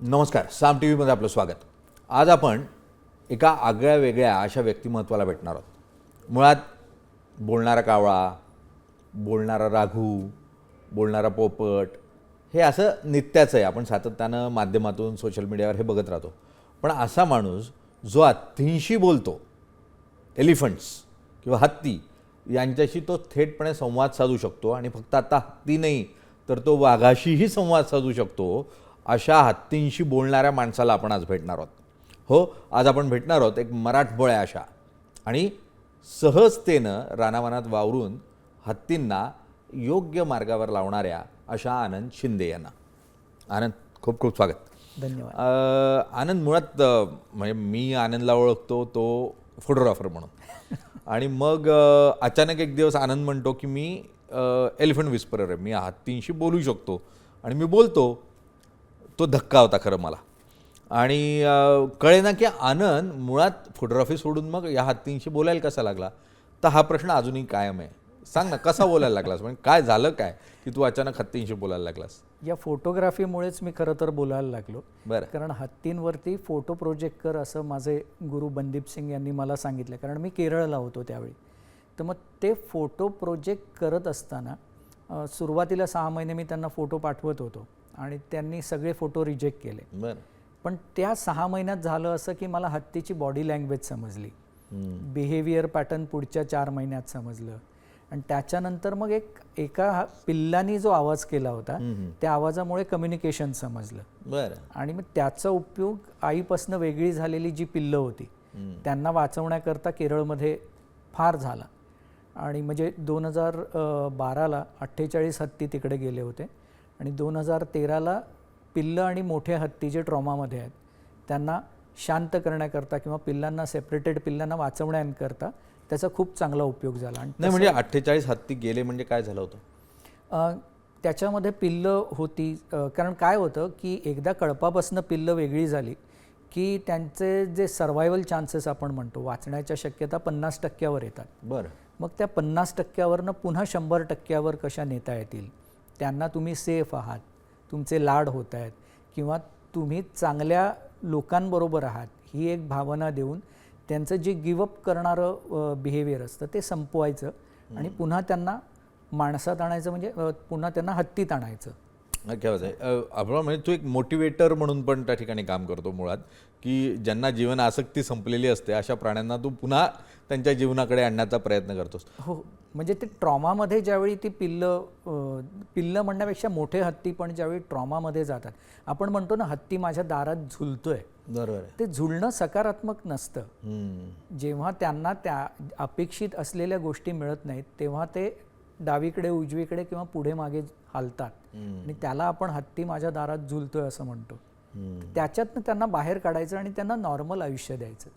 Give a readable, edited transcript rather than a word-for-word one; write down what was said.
नमस्कार, साम टी व्हीमध्ये आपलं स्वागत. आज आपण एका आगळ्या वेगळ्या अशा व्यक्तिमत्वाला भेटणार आहोत. मुळात बोलणारा कावळा, बोलणारा राघू, बोलणारा पोपट हे असं नित्याचं आहे. आपण सातत्यानं माध्यमातून सोशल मीडियावर हे बघत राहतो. पण असा माणूस जो हत्तींशी बोलतो, एलिफंट्स किंवा हत्ती यांच्याशी तो थेटपणे संवाद साधू शकतो आणि फक्त आता हत्ती नाही तर तो वाघाशीही संवाद साधू शकतो. अशा हत्तींशी बोलणाऱ्या माणसाला आपण आज भेटणार आहोत. हो, आज आपण भेटणार आहोत एक मराठमोळ्या अशा आणि सहजतेनं रानावनात वावरून हत्तींना योग्य मार्गावर लावणाऱ्या अशा आनंद शिंदे यांना. आनंद, खूप खूप स्वागत. धन्यवाद. आनंद, मुळात म्हणजे मी आनंदला ओळखतो तो फोटोग्राफर म्हणून आणि मग अचानक एक दिवस आनंद म्हणतो की मी एलिफंट विस्परर आहे, मी हत्तींशी बोलू शकतो आणि मी बोलतो. तो धक्का होता खरं मला. आणि कळेना की आनंद मुळात फोटोग्राफी सोडून मग या हत्तींशी बोलायला कसा लागला. तर हा प्रश्न अजूनही कायम आहे. सांग ना, कसा बोलायला लागलास, म्हणजे काय झालं काय की तू अचानक हत्तींशी बोलायला लागलास. या फोटोग्राफीमुळेच मी खरं तर बोलायला लागलो. बरं. कारण हत्तींवरती फोटो प्रोजेक्ट कर असं माझे गुरु बनदीप सिंग यांनी मला सांगितलं. कारण मी केरळला होतो त्यावेळी. तर मग ते फोटो प्रोजेक्ट करत असताना सुरुवातीला 6 महिने मी त्यांना फोटो पाठवत होतो आणि त्यांनी सगळे फोटो रिजेक्ट केले. बरं. पण त्या 6 महिन्यात झालं असं की मला हत्तीची बॉडी लँग्वेज समजली, बिहेवियर पॅटर्न पुढच्या 4 महिन्यात समजलं. आणि त्याच्यानंतर मग एका पिल्लानी जो आवाज केला होता त्या आवाजामुळे कम्युनिकेशन समजलं. बरं. आणि मग त्याचा उपयोग आईपासून वेगळी झालेली जी पिल्लं होती त्यांना वाचवण्याकरता केरळमध्ये फार झाला. आणि म्हणजे 2012ला 48 हत्ती तिकडे गेले होते आणि 2013ला पिल्लं आणि मोठे हत्ती जे ट्रॉमामध्ये आहेत त्यांना शांत करण्याकरता किंवा पिल्लांना सेपरेटेड पिल्लांना वाचवण्याकरता त्याचा खूप चांगला उपयोग झाला. आणि नाही म्हणजे 48 हत्ती गेले म्हणजे काय झालं होतं. त्याच्यामध्ये पिल्लं होती. कारण काय होतं की एकदा कळपापासून पिल्लं वेगळी झाली की त्यांचे जे सर्व्हायवल चान्सेस आपण म्हणतो, वाचण्याच्या शक्यता 50% येतात. बरं. मग त्या 50%वरनं पुन्हा 100%वर कशा नेता येतील. त्यांना तुम्ही सेफ आहात, तुमचे लाड होत आहेत किंवा तुम्ही चांगल्या लोकांबरोबर आहात ही एक भावना देऊन त्यांचं जे गिवअप करणारं बिहेवियर असतं ते संपवायचं आणि पुन्हा त्यांना माणसात आणायचं, म्हणजे पुन्हा त्यांना हत्तीत आणायचं. आपण म्हणजे तू एक मोटिवेटर म्हणून पण त्या ठिकाणी काम करतो मुळात, की ज्यांना जीवन आसक्ती संपलेली असते अशा प्राण्यांना तू पुन्हा त्यांच्या जीवनाकडे आणण्याचा प्रयत्न करतोस. हो, म्हणजे ते ट्रॉमामध्ये ज्यावेळी ती पिल्लं म्हणण्यापेक्षा मोठे हत्ती पण ज्यावेळी ट्रॉमामध्ये जातात, आपण म्हणतो ना हत्ती माझ्या दारात झुलतोय. बरोबर. ते झुलणं सकारात्मक नसतं. जेव्हा त्यांना त्या अपेक्षित असलेल्या गोष्टी मिळत नाहीत तेव्हा ते डावीकडे उजवीकडे किंवा पुढे मागे हालतात आणि त्याला आपण हत्ती माझ्या दारात झुलतोय असं म्हणतो. त्याच्यातनं त्यांना बाहेर काढायचं आणि त्यांना नॉर्मल आयुष्य द्यायचं.